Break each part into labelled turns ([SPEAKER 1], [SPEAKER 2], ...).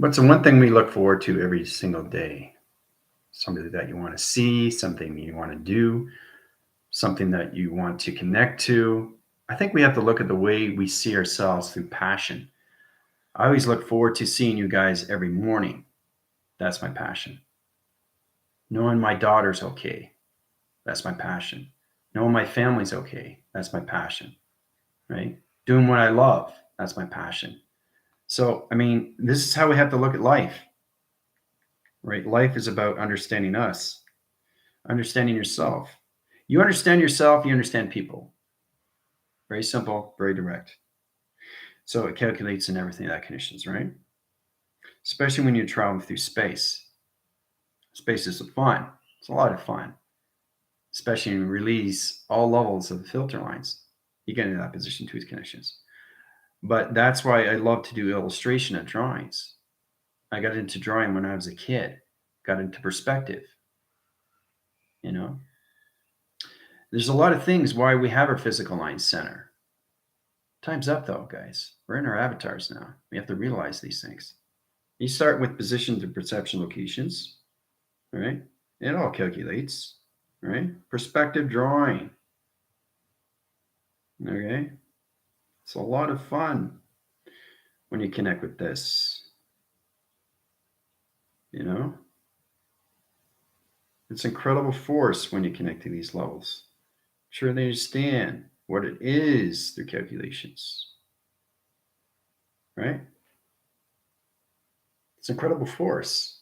[SPEAKER 1] What's the one thing we look forward to every single day? Somebody that you want to see, something you want to do, something that you want to connect to. I think we have to look at the way we see ourselves through passion. I always look forward to seeing you guys every morning. That's my passion. Knowing my daughter's okay. That's my passion. Knowing my family's okay. That's my passion, right? Doing what I love. That's my passion. So, I mean, this is how we have to look at life, right? Life is about understanding us, understanding yourself. You understand yourself, you understand people. Very simple, very direct. So it calculates in everything that conditions, right? Especially when you're traveling through space. Space is fun. It's a lot of fun, especially when you release all levels of the filter lines. You get into that position to its connections. But that's why I love to do illustration of drawings. I got into drawing when I was a kid, got into perspective, you know. There's a lot of things why we have our physical line center. Time's up though, guys. We're in our avatars now. We have to realize these things. You start with position to perception locations, all right? It all calculates, right? Perspective drawing, okay? It's a lot of fun when you connect with this, you know? It's incredible force when you connect to these levels. Sure, they understand what it is through calculations, right? It's incredible force,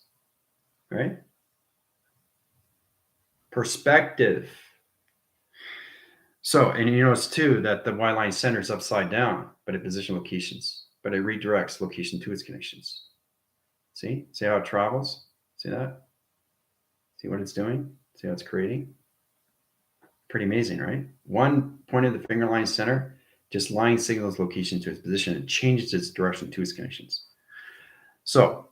[SPEAKER 1] right? Perspective. So, and you notice too that the Y line center is upside down, but it position locations, but it redirects location to its connections. See? See how it travels? See that? See what it's doing? See how it's creating? Pretty amazing, right? One point of the finger line center just line signals location to its position and changes its direction to its connections. So,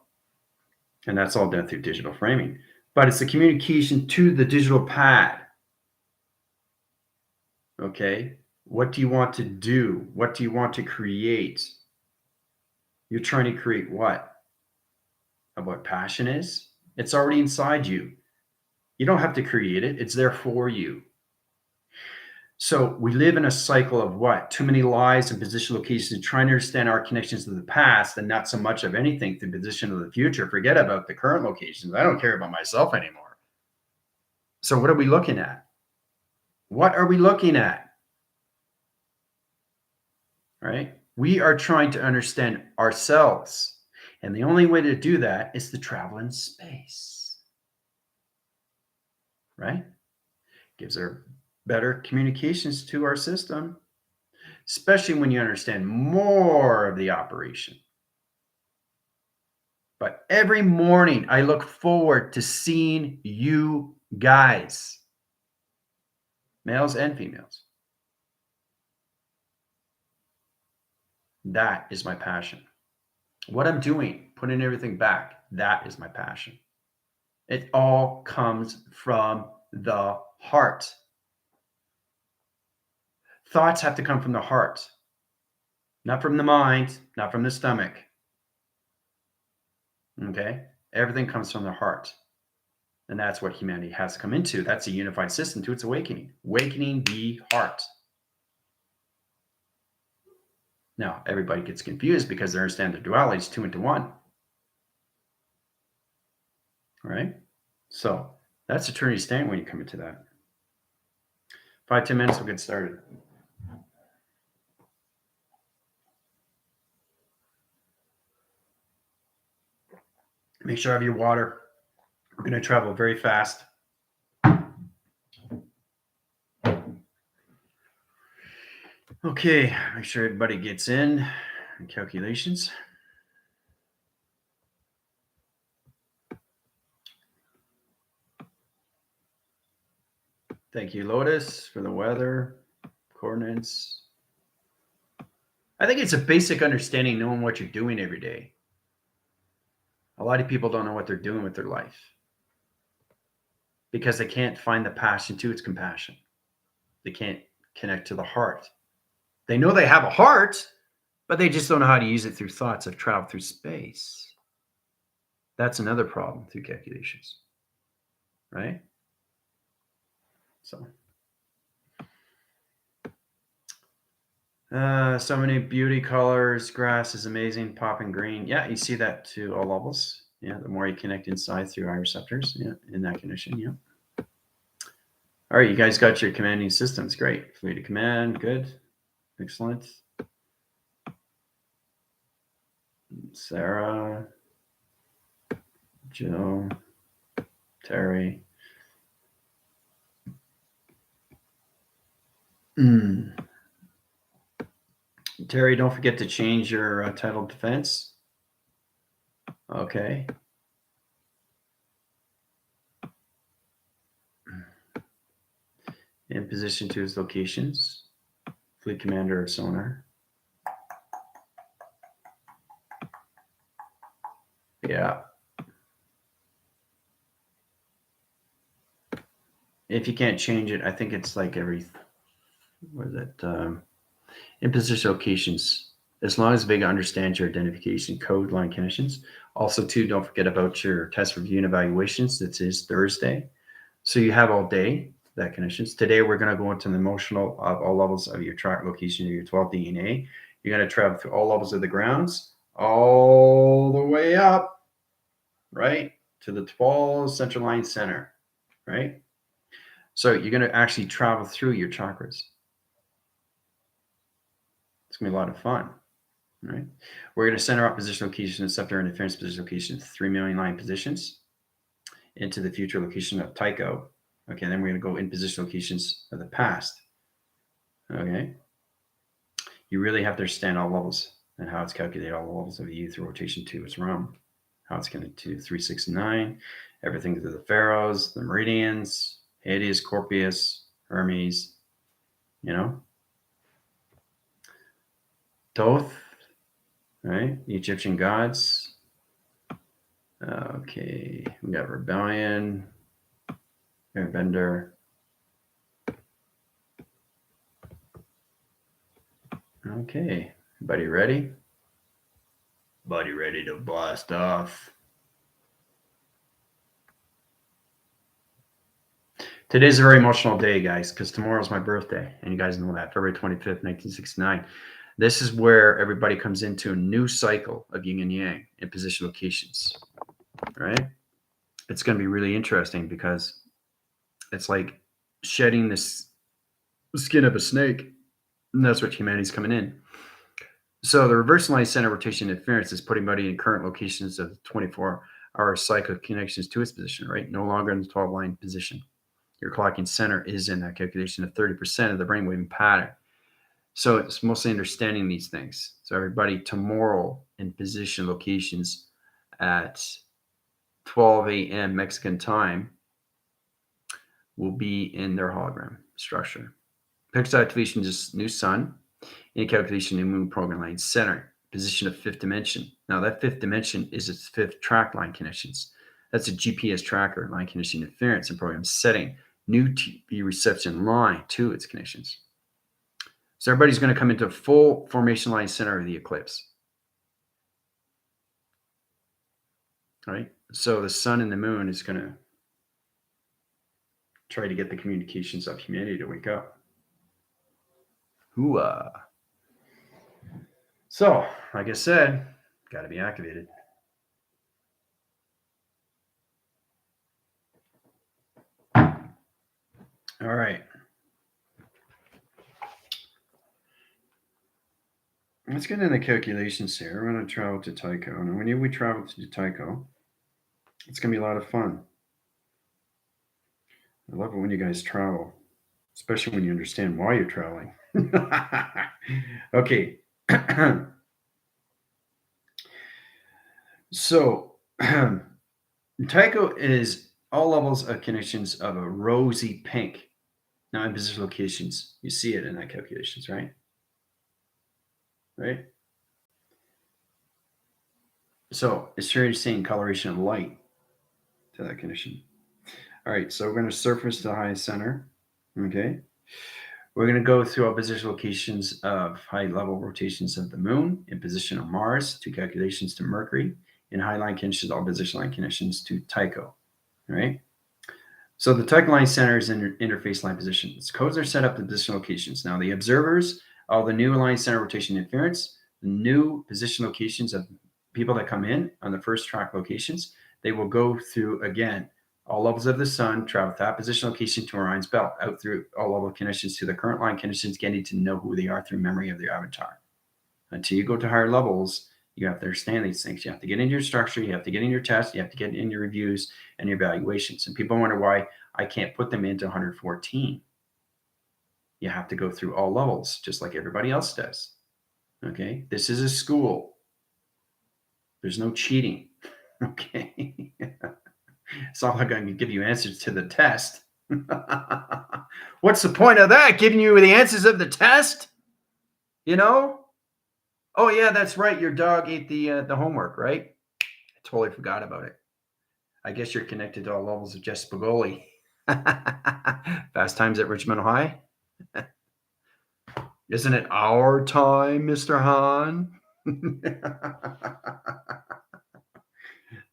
[SPEAKER 1] and that's all done through digital framing. But it's the communication to the digital pad. Okay? What do you want to do? What do you want to create? You're trying to create what? Of what passion is? It's already inside you. You don't have to create it, it's there for you. So we live in a cycle of what? Too many lies and position locations and trying to understand our connections to the past and not so much of anything through position of the future. Forget about the current locations. I don't care about myself anymore. So what are we looking at? What are we looking at? Right? We are trying to understand ourselves. And the only way to do that is to travel in space. Right? Gives our better communications to our system, especially when you understand more of the operation. But every morning, I look forward to seeing you guys, males and females. That is my passion. What I'm doing, putting everything back, that is my passion. It all comes from the heart. Thoughts have to come from the heart, not from the mind, not from the stomach. Okay? Everything comes from the heart. And that's what humanity has come into. That's a unified system to its awakening. Awakening the heart. Now, everybody gets confused because they understand the duality is 2 into 1. All right? So that's eternity stand when you come into that. 5-10 minutes, we'll get started. Make sure you have your water. We're going to travel very fast. Okay, make sure everybody gets in calculations. Thank you, Lotus, for the weather, coordinates. I think it's a basic understanding, knowing what you're doing every day. A lot of people don't know what they're doing with their life because they can't find the passion to its compassion. They can't connect to the heart. They know they have a heart, but they just don't know how to use it through thoughts of travel through space. That's another problem through calculations, right? So many beauty colors. Grass is amazing, popping green. Yeah, you see that to all levels. Yeah, the more you connect inside through eye receptors, yeah, in that condition, yeah. All right, you guys got your commanding systems. Great. Free to command. Good. Excellent. Sarah, Jill, Terry. Terry, don't forget to change your title defense. Okay. In position to his locations. Fleet commander of sonar. Yeah. If you can't change it, I think it's like every, what is it? In position locations. As long as Vega understands your identification code line connections. Also, too, don't forget about your test review and evaluations. This is Thursday. So you have all day that connections. Today, we're going to go into the emotional of all levels of your track location of your 12 DNA. You're going to travel through all levels of the grounds, all the way up, right, to the 12 central line center, right? So you're going to actually travel through your chakras. It's going to be a lot of fun. Right. We're going to center out position location and scepter interference position location 3 million line positions into the future location of Tyco. Okay, then we're going to go in position locations of the past. Okay. You really have to understand all levels and how it's calculated, all the levels of U through rotation to its realm, how it's connected to 3, 6, and 9, everything to the pharaohs, the meridians, Hades, Scorpius, Hermes, you know, Thoth, right? The Egyptian gods. Okay, we got rebellion, airbender. Okay, everybody ready? Buddy ready to blast off. Today's a very emotional day, guys, because tomorrow's my birthday, and you guys know that, February 25th, 1969. This is where everybody comes into a new cycle of yin and yang in position locations, right? It's going to be really interesting because it's like shedding this skin of a snake, and that's what humanity's coming in. So the reverse line center rotation interference is putting body in current locations of 24-hour cycle connections to its position, right? No longer in the 12 line position. Your clocking center is in that calculation of 30% of the brainwave pattern. So it's mostly understanding these things. So everybody tomorrow in position locations at 12 a.m. Mexican time will be in their hologram structure. Pixel activation is new sun. In calculation, new moon program line center, position of fifth dimension. Now that fifth dimension is its fifth track line connections. That's a GPS tracker, line condition interference and program setting, new TV reception line to its connections. So everybody's going to come into full formation line center of the eclipse. All right. So the sun and the moon is going to try to get the communications of humanity to wake up. Hooah. So, like I said, got to be activated. All right. Let's get into the calculations here. We're going to travel to Tyco. And when we travel to Tyco, it's going to be a lot of fun. I love it when you guys travel, especially when you understand why you're traveling. Okay. So, Tyco is all levels of connections of a rosy pink. Now, in position locations, you see it in that calculations, right? Right? So, it's very seeing coloration of light to that condition. All right, so we're going to surface the high center. Okay. We're going to go through all position locations of high level rotations of the moon in position of Mars, 2 calculations to Mercury, in high line conditions, all position line conditions to Tyco. All right. So the Tyco line center is interface line positions. Codes are set up to position locations. Now the observers of the new line center rotation interference, the new position locations of people that come in on the first track locations, they will go through again all levels of the sun, travel that position location to Orion's belt, out through all level conditions to the current line conditions, getting to know who they are through memory of their avatar. Until you go to higher levels, you have to understand these things. You have to get into your structure, you have to get in your tests, you have to get in your reviews and your evaluations. And people wonder why I can't put them into 114. You have to go through all levels, just like everybody else does. Okay, this is a school. There's no cheating. Okay, it's not like I'm going to give you answers to the test. What's the point of that? Giving you the answers of the test? You know? Oh yeah, that's right. Your dog ate the homework, right? I totally forgot about it. I guess you're connected to all levels of Jess Spagoli. Fast times at Richmond High. Isn't it our time, Mr. Han?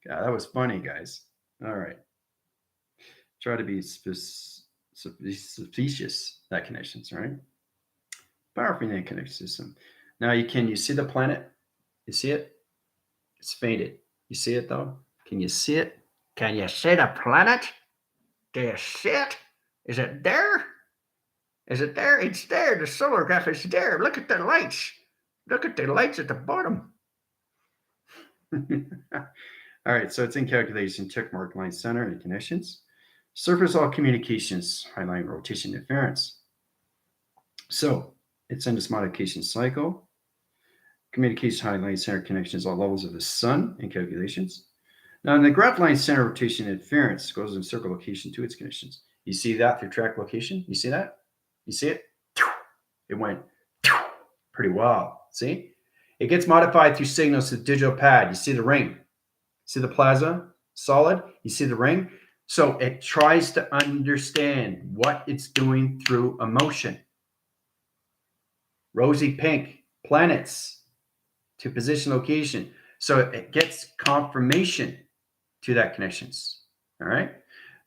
[SPEAKER 1] God, that was funny, guys. All right. Try to be facetious, that connections, right? Powerful net connection system. Now you see the planet? You see it? It's faded. You see it though? Can you see it? Can you see the planet? Do you see it? Is it there? Is it there? It's there. The solar graph is there. Look at the lights. Look at the lights at the bottom. All right, so it's in calculation, check mark line center and connections. Surface all communications, highline rotation interference. So it's in this modification cycle. Communication highline center connections, all levels of the sun in calculations. Now in the graph line center rotation interference goes in circle location to its connections. You see that through track location? You see that? You see it? It went pretty wild. See? It gets modified through signals to the digital pad. You see the ring? See the plaza? Solid? You see the ring? So it tries to understand what it's doing through a motion. Rosy pink, planets to position location. So it gets confirmation to that connections. All right.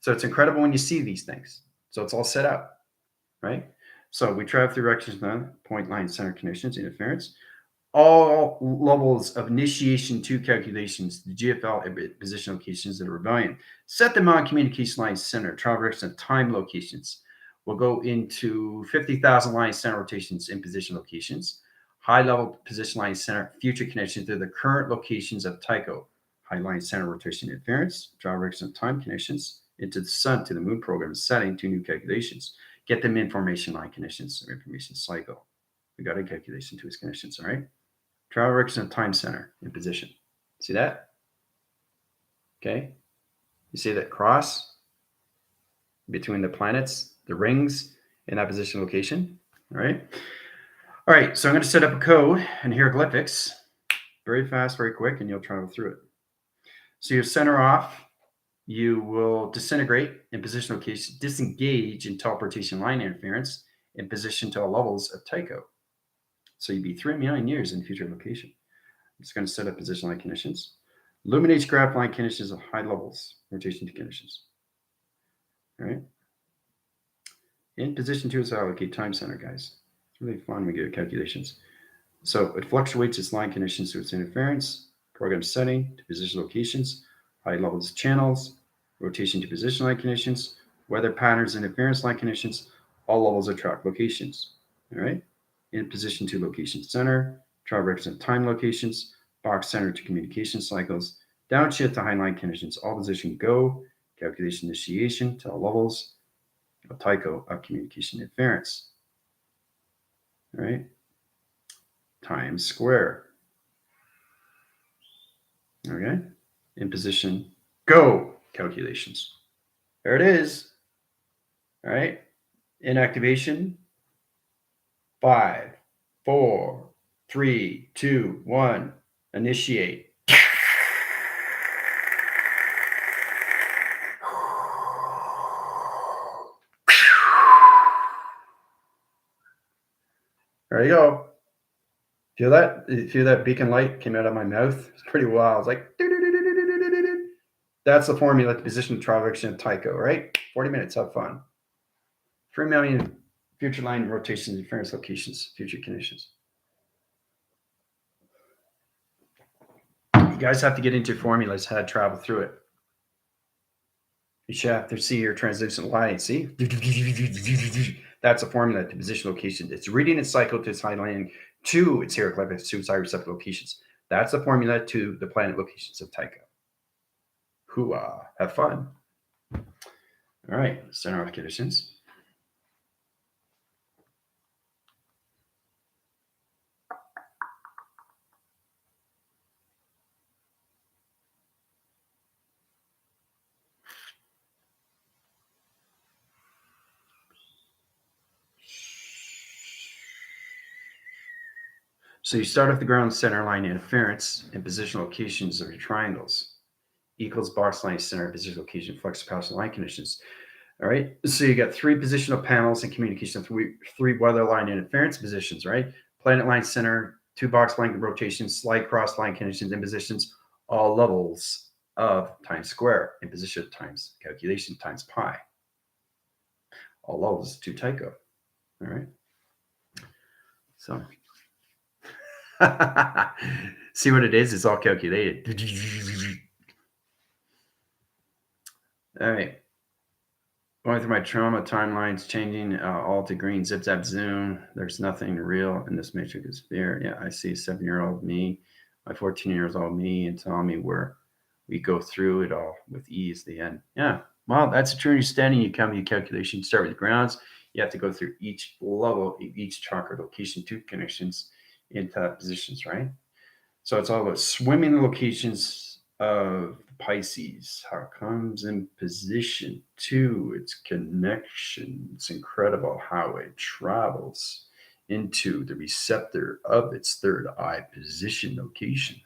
[SPEAKER 1] So it's incredible when you see these things. So it's all set up, right? So we travel through directions now, point line center connections, interference. All levels of initiation to calculations, the GFL position locations that are rebellion. Set them on communication line center, travel direction, and time locations. We'll go into 50,000 line center rotations in position locations. High level position line center, future connections to the current locations of Tyco. High line center rotation interference, travel direction, and time connections into the sun to the moon program setting to new calculations. Get them information line connections or information cycle. We got a calculation to its connections, all right? Travel direction and time center in position. See that? Okay. You see that cross between the planets, the rings, in that position location. All right. All right. So I'm going to set up a code and hieroglyphics very fast, very quick, and you'll travel through it. So you center off. You will disintegrate in position location, disengage in teleportation line interference in position to all levels of Tyco. So you'd be 3 million years in future location. I'm just going to set up position line conditions. Illuminates graph line conditions of high levels, rotation to conditions. All right. In position 2 is allocate time center, guys. It's really fun when we get calculations. So it fluctuates its line conditions to its interference, program setting to position locations, high levels channels, rotation to position line conditions, weather patterns, interference line conditions, all levels of track locations. All right. In position 2 location center, travel represent time locations, box center to communication cycles, downshift to highline conditions, all position go, calculation initiation to all levels of Tyco of communication interference. All right. Times square. Okay. In position go calculations. There it is. All right. In activation. 5, 4, 3, 2, 1. Initiate. There you go. Feel that? Feel that beacon light came out of my mouth? It's pretty wild. It's like, That's the formula to position the travel direction of Tyco, right? 40 minutes, have fun. 3 million future line rotations in various locations, future conditions. You guys have to get into formulas how to travel through it. You should have to see your transition line. See? That's a formula to position location. It's reading its cycle to its high line to its hieroglyphics to its high receptor locations. That's the formula to the planet locations of Tycho. Hooah. Have fun. All right. Center of conditions. So you start off the ground center line interference and position locations of your triangles equals box line center position location flux capacitor line conditions. All right. So you got 3 positional panels and communication, three weather line interference positions, right? Planet line center, 2 box line rotations, slide cross line conditions and positions, all levels of times square in position times calculation times pi. All levels to Tycho. All right. So see what it is? It's all calculated. All right. Going through my trauma timelines, changing all to green, zip zap zoom. There's nothing real in this matrix of sphere. Yeah, I see 7-year-old me, my 14-year-old me, and telling me where we go through it all with ease. The end. Yeah. Well, that's a true understanding. You come to your calculation, start with the grounds. You have to go through each level, each chakra location, 2 connections into positions, right? So it's all about swimming the locations of Pisces, how it comes in position to its connection. It's incredible how it travels into the receptor of its third eye position location.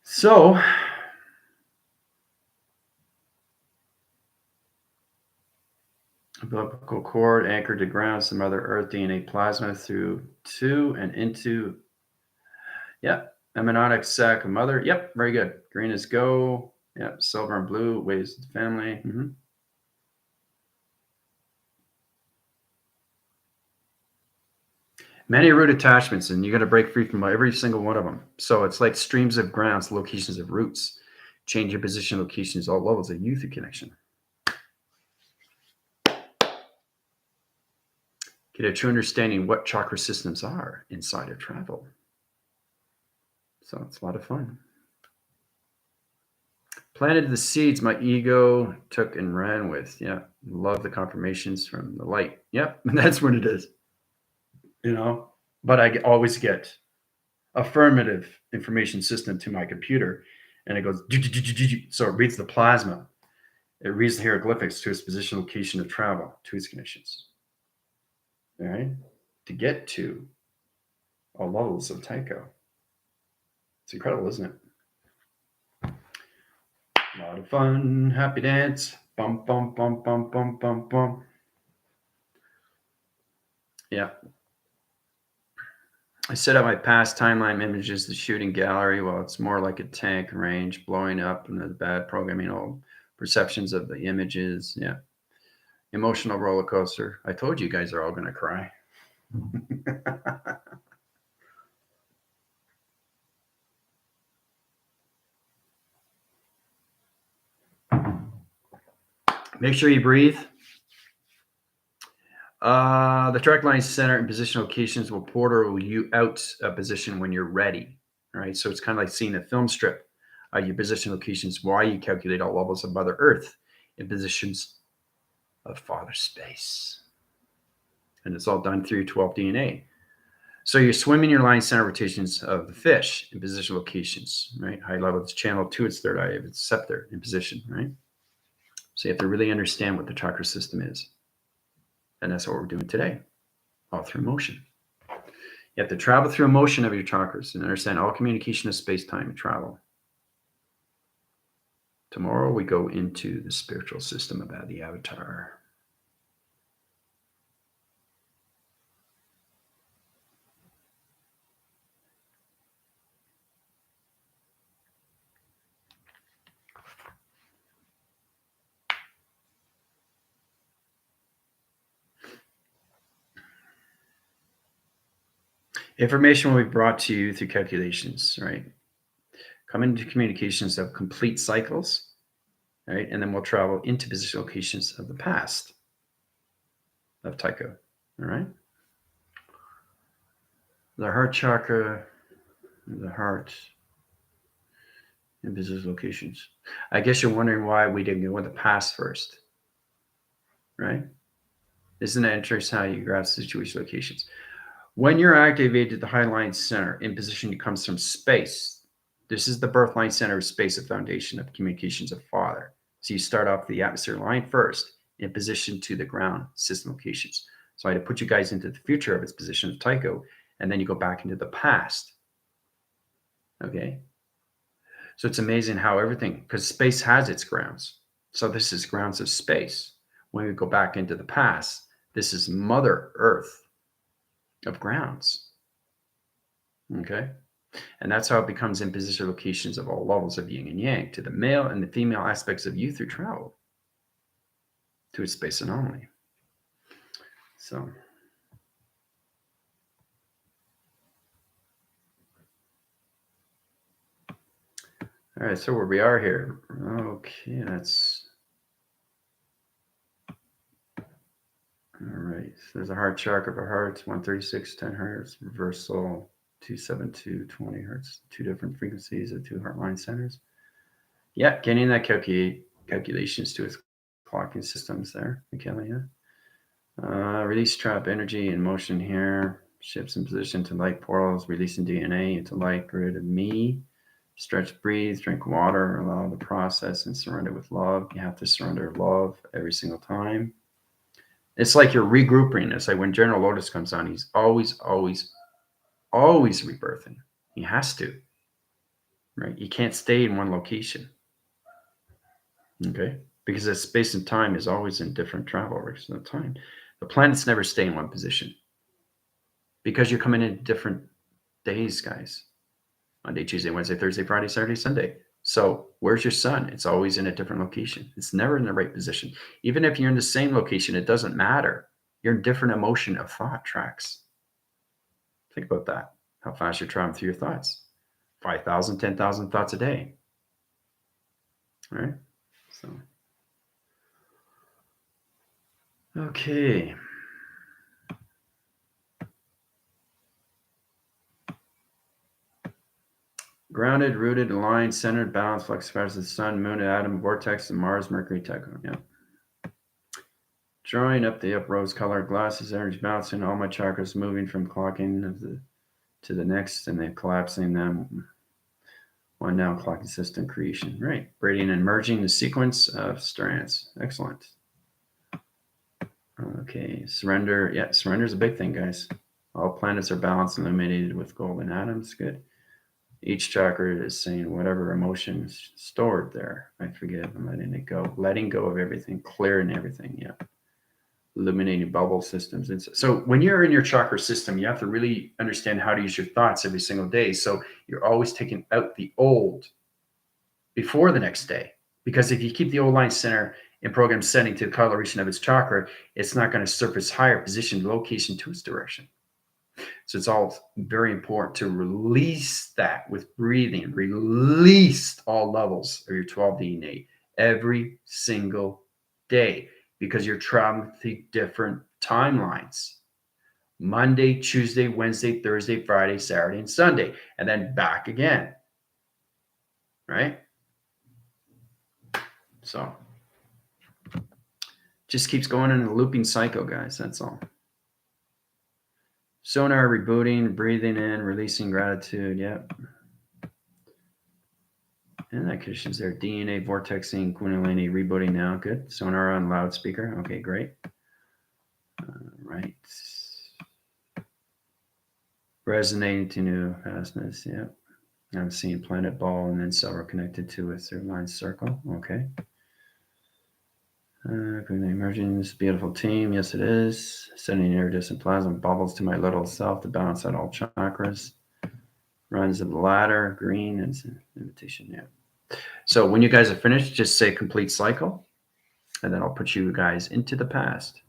[SPEAKER 1] So, umbilical cord anchored to ground, some other Earth DNA plasma through to and into. Yep. Amniotic sac of mother. Yep. Very good. Green is go. Yep. Silver and blue. Waves of the family. Many root attachments, and you got to break free from every single one of them. So it's like streams of grounds, locations of roots. Change your position, locations, all levels of youth connection. Get a true understanding what chakra systems are inside of travel. So it's a lot of fun. Planted the seeds my ego took and ran with. Yeah. Love the confirmations from the light. Yep. That's what it is. But I always get affirmative information system to my computer, and it goes, so it reads the plasma. It reads the hieroglyphics to its position, location of travel, to its connections. All right. To get to all levels of Tycho. It's incredible, isn't it? A lot of fun. Happy dance. Bum, bum, bum, bum, bum, bum, bum. Yeah. I set up my past timeline images, the shooting gallery. Well, it's more like a tank range blowing up and the bad programming, all perceptions of the images. Yeah. Emotional roller coaster. I told you guys are all going to cry. Make sure you breathe. The track line center and position locations will portal you out of position when you're ready. All right. So it's kind of like seeing a film strip. Your position locations, why you calculate all levels of Mother Earth in positions of Father Space. And it's all done through 12 DNA. So you're swimming your line center rotations of the fish in position locations, right? High level, it's channel to its third eye of its scepter in position, right? So you have to really understand what the chakra system is. And that's what we're doing today, all through motion. You have to travel through motion of your chakras and understand all communication is space-time and travel. Tomorrow we go into the spiritual system about the avatar. Information will be brought to you through calculations, right? Come into communications of complete cycles, right? And then we'll travel into position locations of the past of Tyco, all right? The heart chakra, the heart, and business locations. I guess you're wondering why we didn't go with the past first, right? Isn't it interesting how you grasp situation locations? When you're activated the Highline Center in position, it comes from space. This is the birth line center of space, a foundation of communications of Father. So you start off the atmosphere line first in position to the ground system locations. So I had to put you guys into the future of its position of Tycho, and then you go back into the past. Okay. So it's amazing how everything, because space has its grounds. So this is grounds of space. When we go back into the past, this is Mother Earth of grounds. Okay. And that's how it becomes in position locations of all levels of yin and yang, to the male and the female aspects of you through travel to its space anomaly. So, all right, so where we are here. Okay, that's all right. So there's a heart chakra for hearts, 136, 10 hertz, reversal, 272, 20 hertz, two different frequencies of two heart line centers. Yeah, getting that calculations to its clocking systems there, Michaela, yeah. Release trap energy in motion here. Shifts in position to light portals, releasing DNA into light grid of me. Stretch, breathe, drink water, allow the process, and surrender with love. You have to surrender love every single time. It's like you're regrouping. It's like when General Lotus comes on, he's always rebirthing. He has to, right? You can't stay in one location, okay? Because the space and time is always in different travel rates of time. The planets never stay in one position because you're coming in different days, guys. Monday, Tuesday, Wednesday, Thursday, Friday, Saturday, Sunday. So where's your sun? It's always in a different location. It's never in the right position. Even if you're in the same location, it doesn't matter. You're in different emotion of thought tracks. Think about that. How fast you're traveling through your thoughts. 5,000, 10,000 thoughts a day. All right. So, okay. Grounded, rooted, aligned, centered, balanced, flexible as the sun, moon, atom, vortex, and Mars, Mercury, Tycho. Yeah. Drawing up the up rose-colored glasses, energy balancing, all my chakras moving from clocking to the next, and then collapsing them. One now clocking system creation. Right. Braiding and merging the sequence of strands. Excellent. Okay. Surrender. Yeah, surrender is a big thing, guys. All planets are balanced and illuminated with golden atoms. Good. Each chakra is saying whatever emotion is stored there. I forgive. I'm letting it go. Letting go of everything. Clearing everything. Yeah. Illuminating bubble systems. And so when you're in your chakra system, you have to really understand how to use your thoughts every single day. So you're always taking out the old before the next day. Because if you keep the old line center in program setting to the coloration of its chakra, it's not going to surface higher position, location to its direction. So it's all very important to release that with breathing. Release all levels of your 12 DNA every single day because you're traveling through different timelines. Monday, Tuesday, Wednesday, Thursday, Friday, Saturday, and Sunday, and then back again. Right? So just keeps going in a looping cycle, guys. That's all. Sonar rebooting, breathing in, releasing gratitude. Yep. And that condition's there. DNA vortexing, Kundalini rebooting now. Good. Sonar on loudspeaker. Okay, great. Right. Resonating to new vastness. Yep. I'm seeing planet ball and then several connected to a third line circle. Okay. Emerging this beautiful team. Yes, it is. Sending iridescent plasma bubbles to my little self to balance out all chakras. Runs of the ladder. Green. And invitation. Yeah. So when you guys are finished, just say complete cycle. And then I'll put you guys into the past.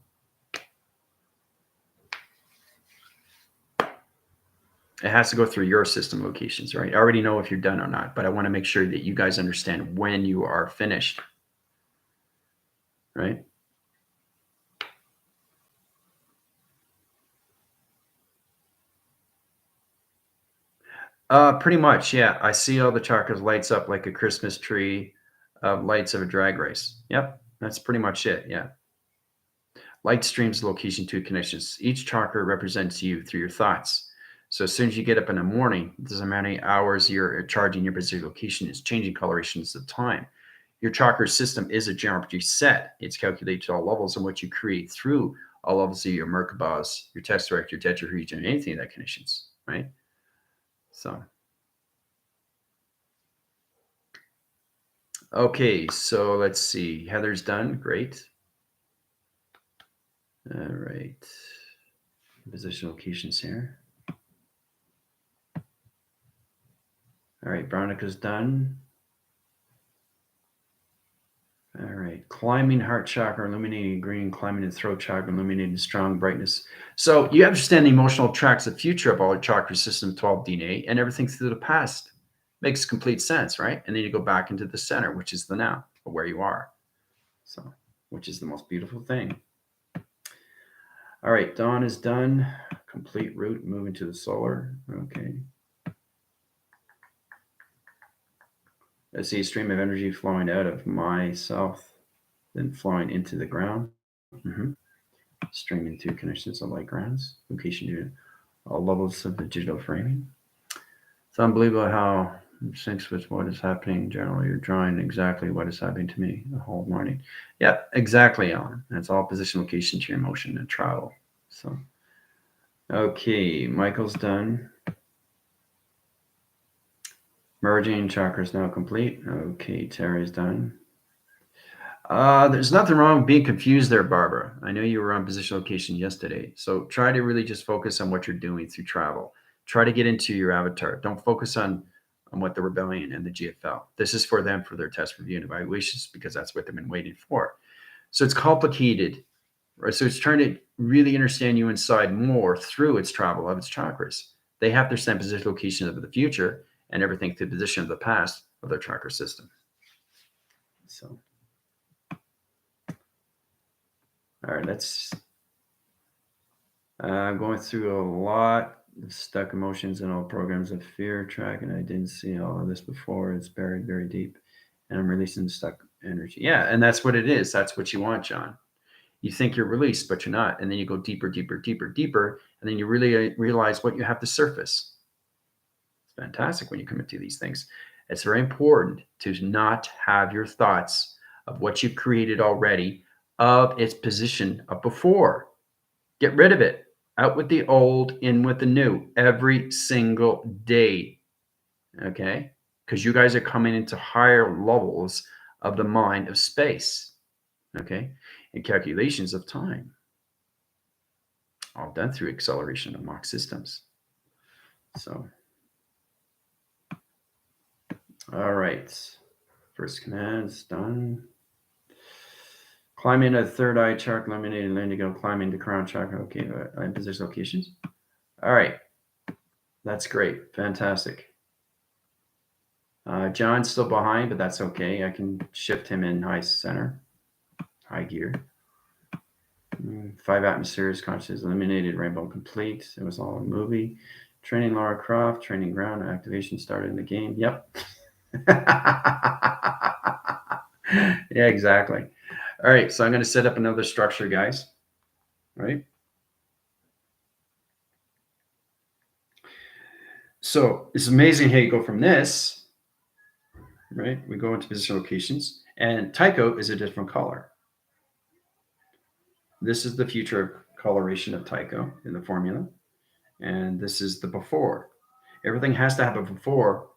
[SPEAKER 1] It has to go through your system locations, right? I already know if you're done or not, but I want to make sure that you guys understand when you are finished, right? Pretty much, yeah. I see all the chakras lights up like a Christmas tree, lights of a drag race. Yep, that's pretty much it. Yeah. Light streams location to connections. Each chakra represents you through your thoughts. So as soon as you get up in the morning, it doesn't matter how many hours you're charging your particular location, it's changing colorations of time. Your chakra system is a geometry set. It's calculated to all levels and what you create through all levels of your Merkabahs, your tesseract, your tetrahedron, anything that connections, right? So, okay, so let's see. Heather's done. Great. All right. Position locations here. All right, Veronica's done. All right, climbing heart chakra, illuminating green, climbing the throat chakra, illuminating strong brightness. So you understand the emotional tracks of future of all your chakra system, 12 DNA, and everything through the past. Makes complete sense, right? And then you go back into the center, which is the now, or where you are. So, which is the most beautiful thing. All right, dawn is done. Complete route, moving to the solar. Okay. I see a stream of energy flowing out of myself, then flowing into the ground. Mhm. Streaming through connections of light grounds, location due to all levels of the digital framing. It's unbelievable how it syncs with what is happening. Generally, you're drawing exactly what is happening to me the whole morning. Yep, exactly, Alan. That's all position, location to your motion and travel. So, okay, Michael's done. Merging chakras now complete. Okay, Terry's done. There's nothing wrong with being confused there, Barbara. I know you were on position location yesterday. So try to really just focus on what you're doing through travel. Try to get into your avatar. Don't focus on what the rebellion and the GFL. This is for them for their test review and evaluations because that's what they've been waiting for. So it's complicated, right? So it's trying to really understand you inside more through its travel of its chakras. They have their same position location of the future and everything through the position of the past of their chakra system. So all right, let's I'm going through a lot of stuck emotions and all programs of fear track, and I didn't see all of this before. It's buried very deep, and I'm releasing stuck energy. Yeah, and that's what it is. That's what you want, John. You think you're released, but you're not, and then you go deeper, deeper, deeper, deeper, and then you really realize what you have to surface. It's fantastic when you commit to these things. It's very important to not have your thoughts of what you've created already of its position of before. Get rid of it. Out with the old, in with the new every single day. Okay? Because you guys are coming into higher levels of the mind of space. Okay? And calculations of time. All done through acceleration of Mach systems. So, all right. First command's done. Climbing a third eye chakra, eliminating Lendigo, climbing the crown chakra. Okay, in position locations. All right. That's great. Fantastic. John's still behind, but that's okay. I can shift him in high center, high gear. 5 atmospheres, consciousness eliminated, rainbow complete. It was all a movie. Training Lara Croft, training ground, activation started in the game. Yep. Yeah, exactly. All right, so I'm going to set up another structure, guys. All right. So it's amazing how you go from this, right? We go into position locations, and Tyco is a different color. This is the future coloration of Tycho in the formula, and this is the before. Everything has to have a before,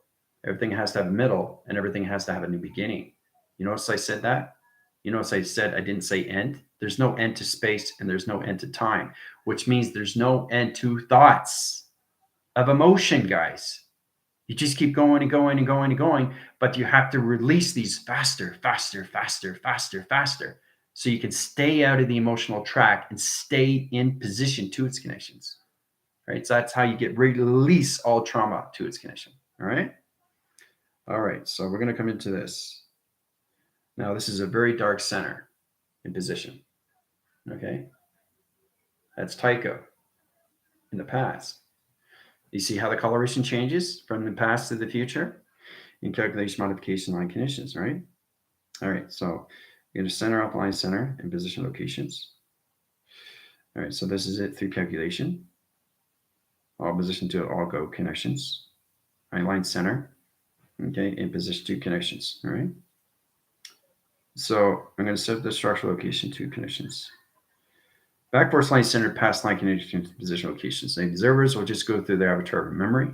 [SPEAKER 1] everything has to have a middle, and everything has to have a new beginning. You notice I said that? You notice I said I didn't say end? There's no end to space and there's no end to time, which means there's no end to thoughts of emotion, guys. You just keep going and going and going and going, but you have to release these faster, faster, faster, faster, faster, so you can stay out of the emotional track and stay in position to its connections. right? So that's how you release all trauma to its condition. All right. All right. So we're going to come into this. Now, this is a very dark center in position. Okay. That's Tyco in the past. You see how the coloration changes from the past to the future in calculation modification line conditions, right? All right. So you're going to center up line center and position locations. All right. So this is it through calculation. All position to all go connections. Line center. Okay. In position to connections. All right. So I'm going to set the structural location to connections. Back force line center, past line connections, position locations. The observers will just go through the arbitrary memory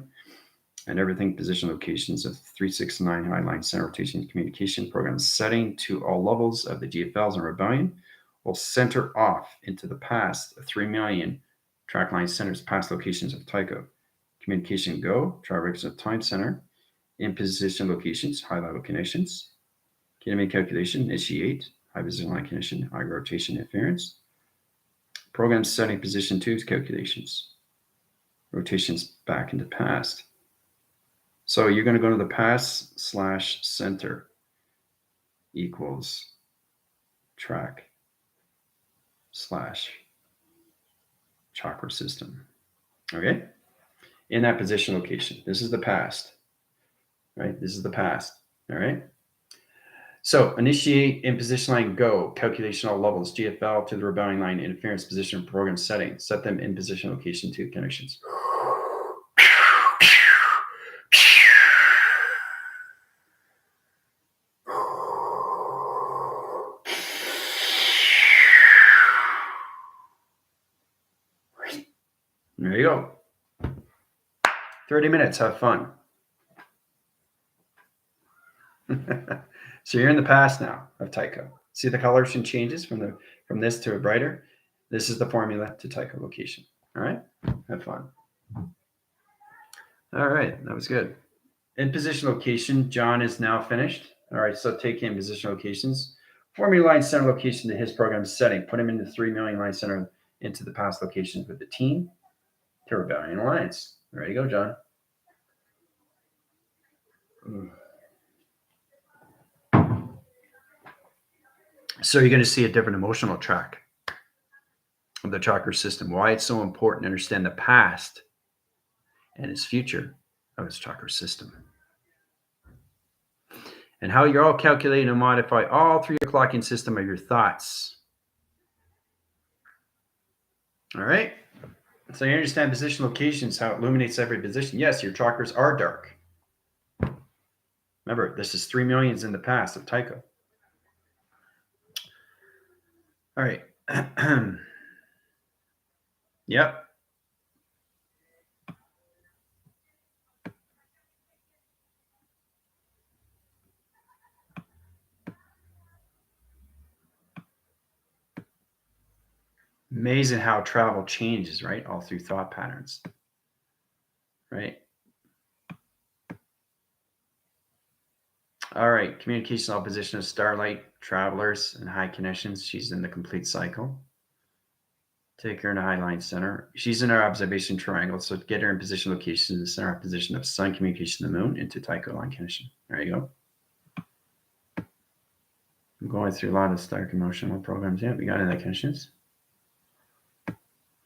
[SPEAKER 1] and everything position locations of 369 high line center rotation communication program setting to all levels of the GFLs and rebellion will center off into the past 3 million track line centers past locations of Tyco. Communication go, traffic of time center, in position locations, high level connections. Kinematic calculation, initiate, high position line condition, high rotation interference. Program setting position 2 calculations. Rotations back into past. So you're going to go to the past / center equals track / chakra system. Okay? In that position location. This is the past. Right? This is the past. All right? So initiate in position line go, calculation all levels, GFL to the rebellion line, interference position, program setting, set them in position location 2 connections. There you go. 30 minutes, have fun. So you're in the past now of Tyco. See the coloration changes from this to a brighter? This is the formula to Tyco location. All right? Have fun. All right, that was good. In position location, John is now finished. All right, so take in position locations. Formula line center location to his program setting. Put him into 3 million line center into the past locations with the team to rebellion alliance. There you go, John. So you're going to see a different emotional track of the chakra system. Why it's so important to understand the past and its future of its chakra system. And how you're all calculating and modify all through your clocking system of your thoughts. All right. So you understand position locations, how it illuminates every position. Yes, your chakras are dark. Remember, this is 3 millions in the past of Tyco. All right. Yep. Amazing how travel changes, right? All through thought patterns, right? All right. Communication opposition of starlight, travelers, and high connections. She's in the complete cycle. Take her in a high line center. She's in our observation triangle. So get her in position location in the center position of sun communication of the moon into Tyco line condition. There you go. I'm going through a lot of stark emotional programs. Yeah, we got in that conditions.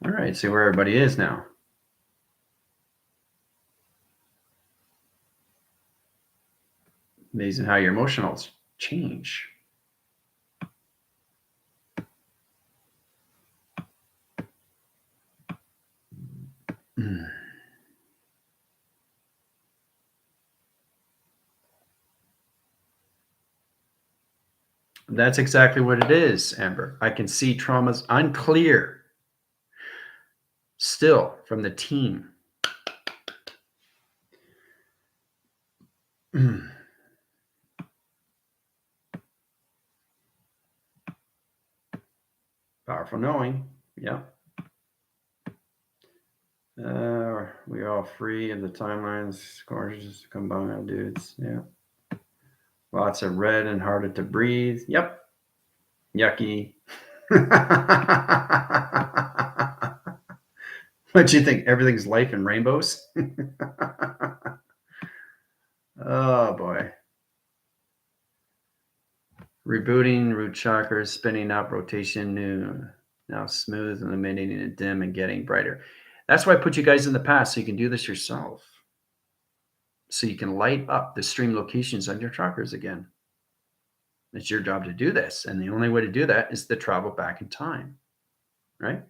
[SPEAKER 1] All right, see where everybody is now. Amazing how your emotionals change. That's exactly what it is, Amber. I can see traumas unclear still from the team. Powerful knowing. Yeah. We're all free of the timelines, gorgeous, combined dudes. Yeah. Lots of red and harder to breathe. Yep. Yucky. What do you think? Everything's life and rainbows? Oh boy. Rebooting, root chakras, spinning up, rotation, new, now smooth, eliminating and dim and getting brighter. That's why I put you guys in the past so you can do this yourself. So you can light up the stream locations on your chakras again. It's your job to do this. And the only way to do that is to travel back in time, right?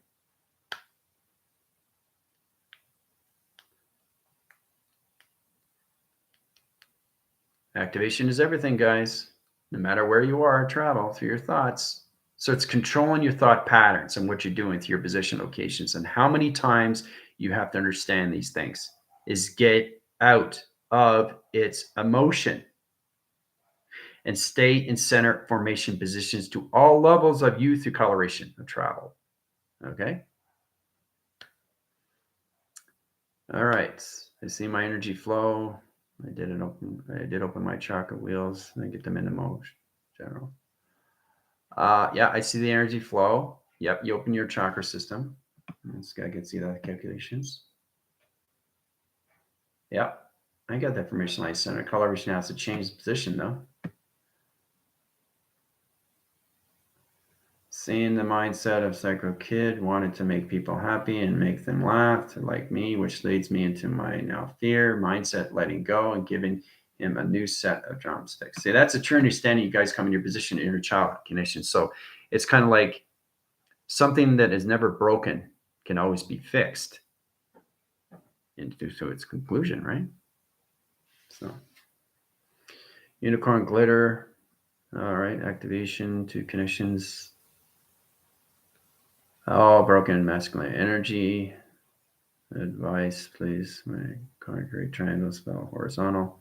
[SPEAKER 1] Activation is everything, guys. No matter where you are, travel through your thoughts. So it's controlling your thought patterns and what you're doing through your position locations and how many times you have to understand these things is get out of its emotion and stay in center formation positions to all levels of you through coloration of travel. Okay. All right. I see my energy flow. I did open my chakra wheels and get them into motion. General. Yeah, I see the energy flow. Yep, you open your chakra system. This guy can see the calculations. Yep, I got that formation line center. Coloration has to change the position though. Seeing the mindset of psycho kid, wanted to make people happy and make them laugh to like me, which leads me into my now fear mindset, letting go and giving him a new set of drumsticks. See, that's a true understanding. You guys come in your position in your child condition. So it's kind of like something that is never broken can always be fixed into to its conclusion, right? So unicorn glitter. All right, activation to connections. All broken masculine energy. Advice, please. My concrete triangle spell horizontal.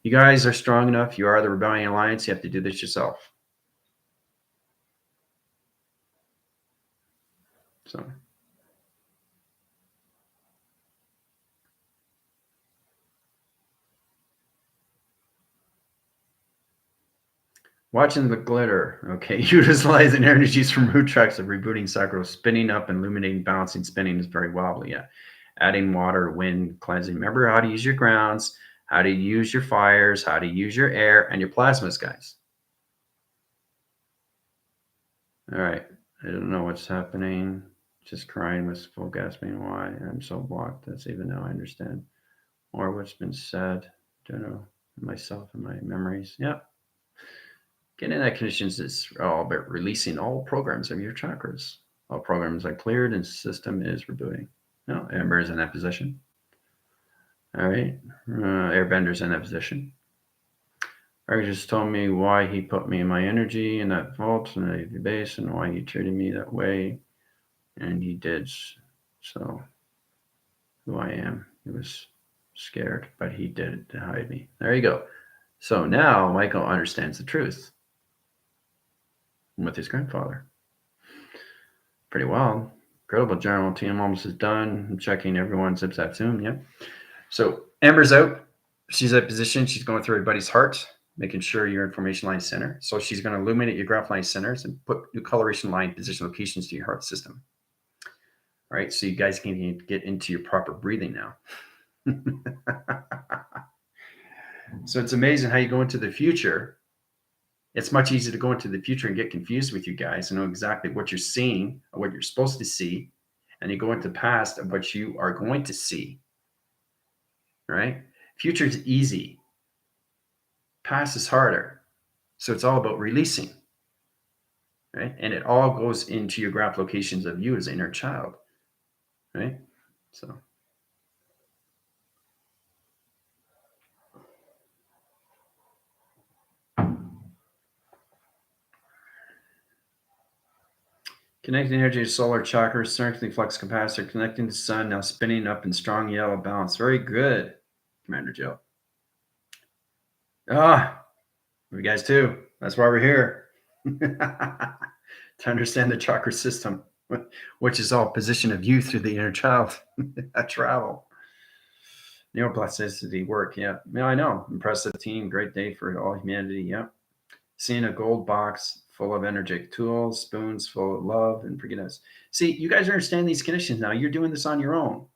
[SPEAKER 1] You guys are strong enough. You are the Rebellion Alliance. You have to do this yourself. So. Watching the glitter. Okay. Utilizing energies from root tracks of rebooting cycle, spinning up and illuminating, balancing, spinning is very wobbly. Yeah. Adding water, wind, cleansing. Remember how to use your grounds, how to use your fires, how to use your air and your plasmas, guys. All right. I don't know what's happening. Just crying with full gasping. Why? I'm so blocked. That's even now I understand. Or what's been said. Don't know myself and my memories. Yep. Getting that conditions is all about releasing all programs of your chakras. All programs are cleared and system is rebooting. No, Amber is in that position. All right. Airbender's in that position. Eric just told me why he put me in my energy in that vault and the base and why he treated me that way. And he did. So who I am. He was scared, but he did it to hide me. There you go. So now Michael understands the truth with his grandfather. Pretty well. Incredible general team almost is done. I'm checking everyone's zip zap zoom. Yep. So Amber's out. She's at position. She's going through everybody's heart, making sure your information line center. So she's going to illuminate your graph line centers and put new coloration line position locations to your heart system. All right. So you guys can get into your proper breathing now. So it's amazing how you go into the future. It's much easier to go into the future and get confused with you guys and know exactly what you're seeing or what you're supposed to see. And you go into the past of what you are going to see. Right? Future is easy. Past is harder. So it's all about releasing. Right? And it all goes into your graph locations of you as an inner child. Right? So. Connecting energy to solar chakra, strengthening flux capacitor, connecting to sun, now spinning up in strong yellow balance. Very good, Commander Joe. You guys too. That's why we're here. To understand the chakra system, which is all position of you through the inner child. Travel. Neuroplasticity work. Yeah, I know. Impressive team. Great day for all humanity. Yeah. Seeing a gold box full of energetic tools, spoons full of love and forgiveness. See, you guys understand these conditions now. You're doing this on your own.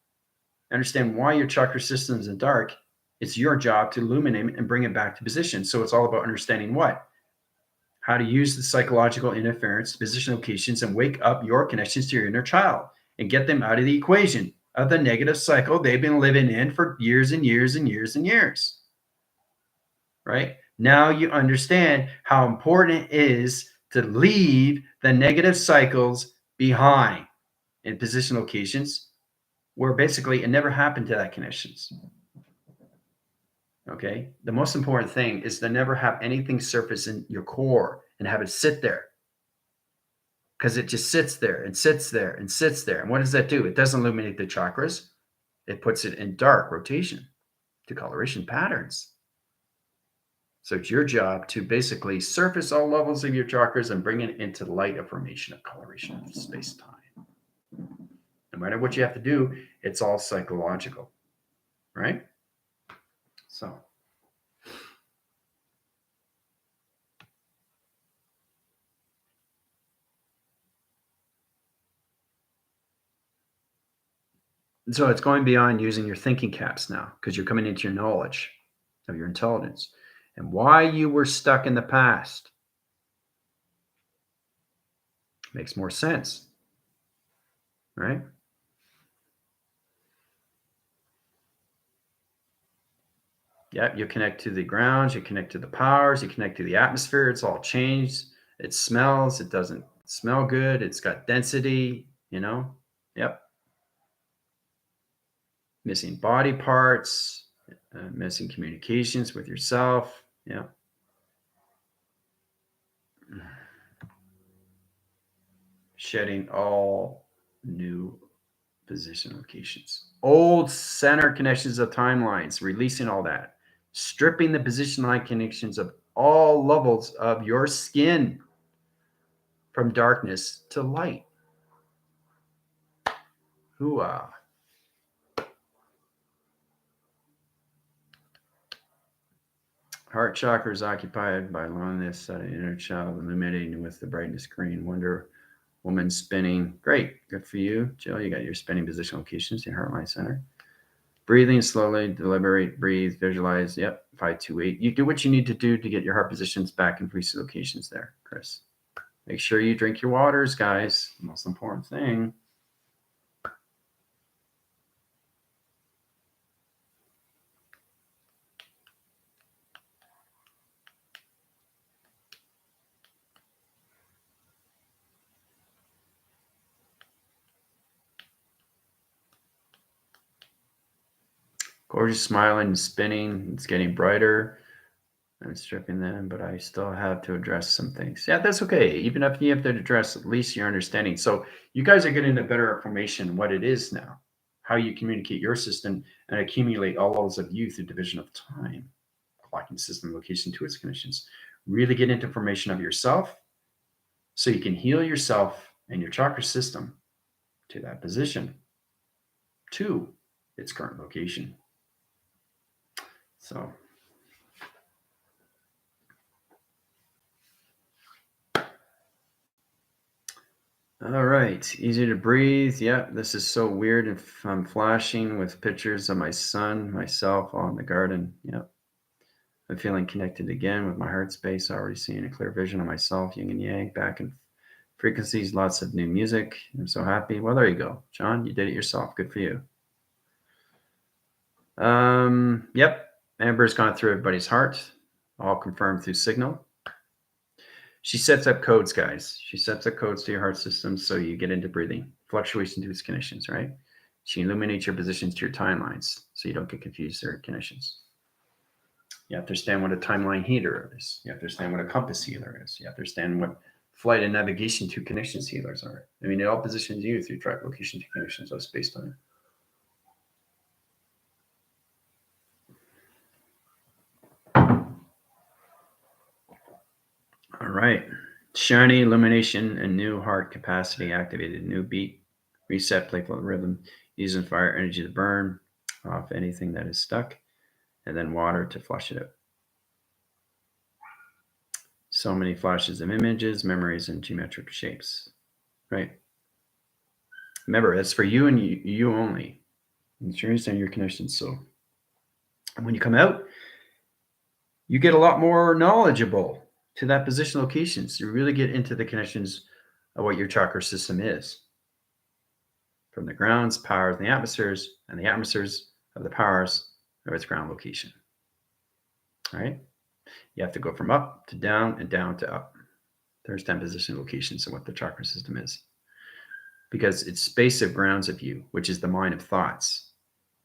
[SPEAKER 1] Understand why your chakra system is in dark. It's your job to illuminate it and bring it back to position. So it's all about understanding what? How to use the psychological interference, position locations, and wake up your connections to your inner child and get them out of the equation of the negative cycle they've been living in for years and years and years and years. Right? Now you understand how important it is to leave the negative cycles behind in position locations where basically it never happened to that connections. Okay. The most important thing is to never have anything surface in your core and have it sit there, because it just sits there and sits there and sits there. And what does that do? It doesn't illuminate the chakras. It puts it in dark rotation to coloration patterns. So it's your job to basically surface all levels of your chakras and bring it into the light of formation of coloration of space-time. No matter what you have to do, it's all psychological, right? So it's going beyond using your thinking caps now, because you're coming into your knowledge of your intelligence and why you were stuck in the past. Makes more sense, right? Yeah, you connect to the grounds, you connect to the powers, you connect to the atmosphere. It's all changed. It smells. It doesn't smell good. It's got density, Yep. Missing body parts, missing communications with yourself. Yeah. Shedding all new position locations. Old center connections of timelines, releasing all that. Stripping the position line connections of all levels of your skin from darkness to light. Hooah. Heart chakra is occupied by loneliness, that inner child illuminating with the brightness green. Wonder Woman spinning. Great. Good for you. Jill, you got your spinning position locations, your heart line center. Breathing slowly, deliberate, breathe, visualize. Yep, 528. You do what you need to do to get your heart positions back in preset locations there, Chris. Make sure you drink your waters, guys. The most important thing. Gorgeous smiling and spinning. It's getting brighter. I'm stripping them, but I still have to address some things. Yeah, that's okay. Even if you have to address at least your understanding. So you guys are getting a better information what it is now, how you communicate your system and accumulate all levels of you through division of time, clocking system location to its conditions. Really get into information of yourself so you can heal yourself and your chakra system to that position, to its current location. So all right, easy to breathe. Yeah, this is so weird. If I'm flashing with pictures of my son, myself all in the garden. Yep. I'm feeling connected again with my heart space, already seeing a clear vision of myself, yin and yang, back in frequencies, lots of new music. I'm so happy. Well, there you go. John, you did it yourself. Good for you. Yep. Amber's gone through everybody's heart, all confirmed through signal. She sets up codes, guys. She sets up codes to your heart system so you get into breathing, fluctuation to its conditions, right? She illuminates your positions to your timelines so you don't get confused there conditions. You have to understand what a timeline heater is. You have to understand what a compass healer is. You have to understand what flight and navigation to connections healers are. I mean, it all positions you through track location to connections of space-time. All right. Shiny illumination and new heart capacity activated. New beat, reset, playful rhythm, using fire energy to burn off anything that is stuck, and then water to flush it out. So many flashes of images, memories, and geometric shapes, right? Remember, it's for you and you only. It's your understanding your connections. So when you come out, you get a lot more knowledgeable to that position locations. You really get into the connections of what your chakra system is. From the grounds, powers, and the atmospheres of the powers of its ground location. All right? You have to go from up to down and down to up. There's 10 position locations of what the chakra system is. Because it's space of grounds of you, which is the mind of thoughts,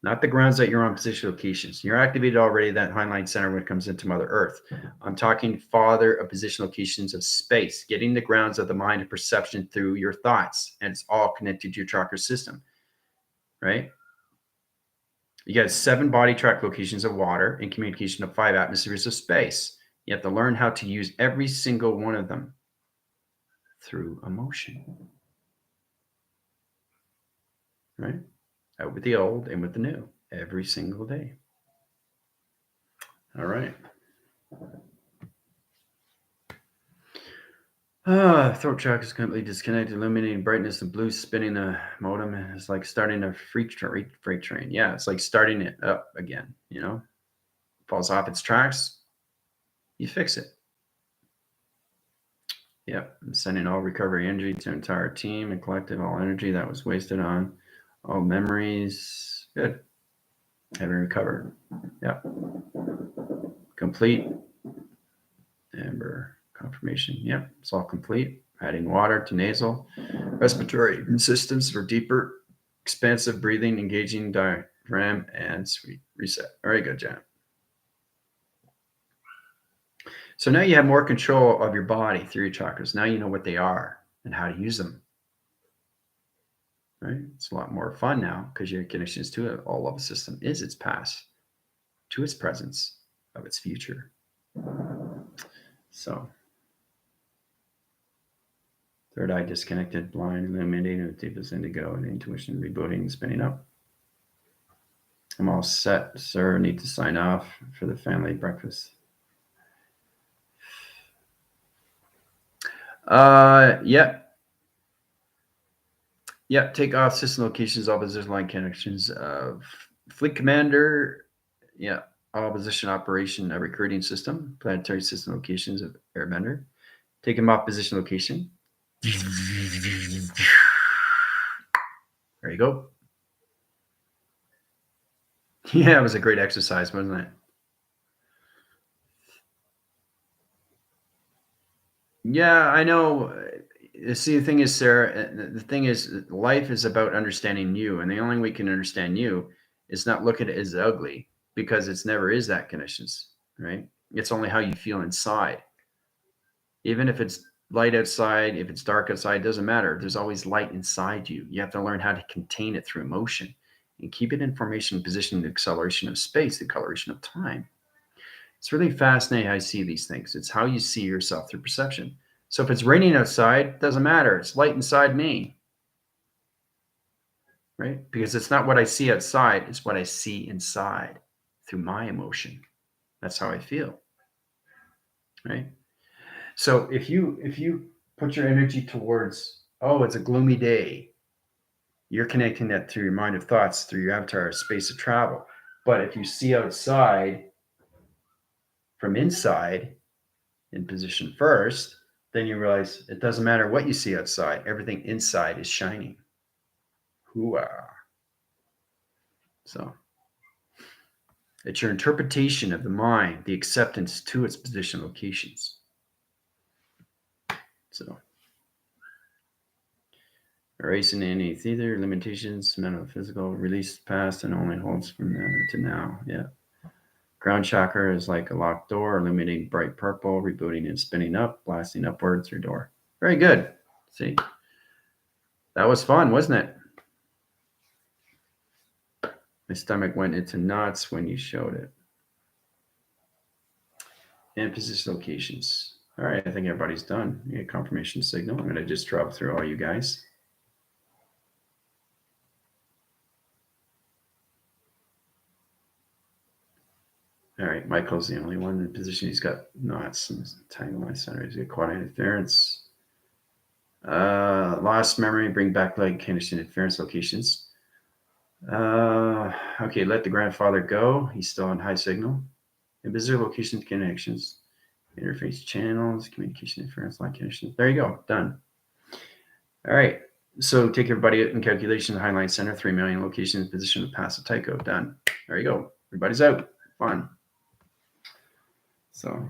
[SPEAKER 1] not the grounds that you're on position locations. You're activated already, that hindline center when it comes into Mother Earth. I'm talking farther of position locations of space, getting the grounds of the mind of perception through your thoughts. And it's all connected to your chakra system, right? You got 7 body track locations of water and communication of 5 atmospheres of space. You have to learn how to use every single one of them through emotion. Right? Out with the old and with the new every single day. All right. Throat chakra is completely disconnected, illuminating brightness and blue, spinning the modem. It's like starting a freight train. Yeah, it's like starting it up again, you know? Falls off its tracks, you fix it. Yep, I'm sending all recovery energy to the entire team and collective all energy that was wasted on all memories. Good. Having recovered. Yep. Complete. Amber confirmation. Yep, it's all complete. Adding water to nasal. Respiratory systems for deeper, expansive breathing, engaging diaphragm, and sweet reset. Very good, Jan. So now you have more control of your body through your chakras. Now you know what they are and how to use them. Right? It's a lot more fun now because your connections to it, all of the system is its past, to its presence, of its future. So, third eye disconnected, blind, illuminating with deepest indigo and intuition rebooting and spinning up. I'm all set, sir. Need to sign off for the family breakfast. Yep. Yep. Take off system locations, opposition line connections of fleet commander. Yeah. Opposition operation, a recruiting system, planetary system locations of airbender. Take him off position location. There you go. Yeah, it was a great exercise, wasn't it? Yeah, I know. See, the thing is, Sarah, the thing is, life is about understanding you. And the only way we can understand you is not look at it as ugly because it's never is that conditions, right? It's only how you feel inside. Even if it's light outside, if it's dark outside, it doesn't matter. There's always light inside you. You have to learn how to contain it through emotion and keep it in formation, position, the acceleration of space, the acceleration of time. It's really fascinating how I see these things. It's how you see yourself through perception. So if it's raining outside, doesn't matter. It's light inside me, right? Because it's not what I see outside, it's what I see inside through my emotion. That's how I feel, right? So if you put your energy towards, oh, it's a gloomy day, you're connecting that through your mind of thoughts, through your avatar space of travel. But if you see outside from inside in position first, then you realize it doesn't matter what you see outside. Everything inside is shining. Hooah. So it's your interpretation of the mind, the acceptance to its position locations. So erasing any theater limitations, mental, physical, release past, and only holds from there to now. Yeah. Ground chakra is like a locked door, illuminating bright purple, rebooting and spinning up, blasting upward through door. Very good. See, that was fun, wasn't it? My stomach went into knots when you showed it. And position locations. All right, I think everybody's done. You get confirmation signal. I'm going to just drop through all you guys. All right, Michael's the only one in the position. He's got knots and tangle line center. He's got quad interference. Lost memory, bring back leg condition interference locations. Okay, let the grandfather go. He's still on high signal. And visitor location connections, interface channels, communication interference line connections. There you go, done. All right, so take everybody in calculation, Highline Center, 3 million locations, position of passive Tyco, done. There you go. Everybody's out. Fun. So.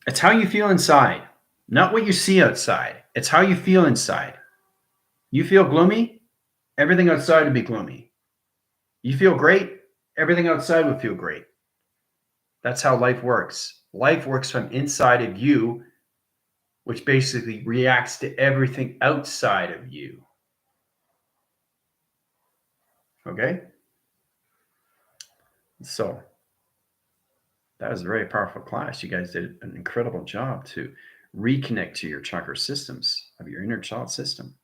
[SPEAKER 1] It's how you feel inside, not what you see outside. It's how you feel inside. You feel gloomy, everything outside would be gloomy. You feel great, everything outside would feel great. That's how life works. Life works from inside of you, which basically reacts to everything outside of you. Okay? So that was a very powerful class. You guys did an incredible job to reconnect to your chakra systems of your inner child system.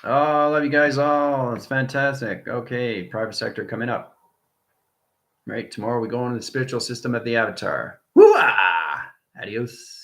[SPEAKER 1] Oh, I love you guys all. It's fantastic. Okay, private sector coming up. Right, tomorrow we go into the spiritual system of the avatar. Woo-ah! Adios.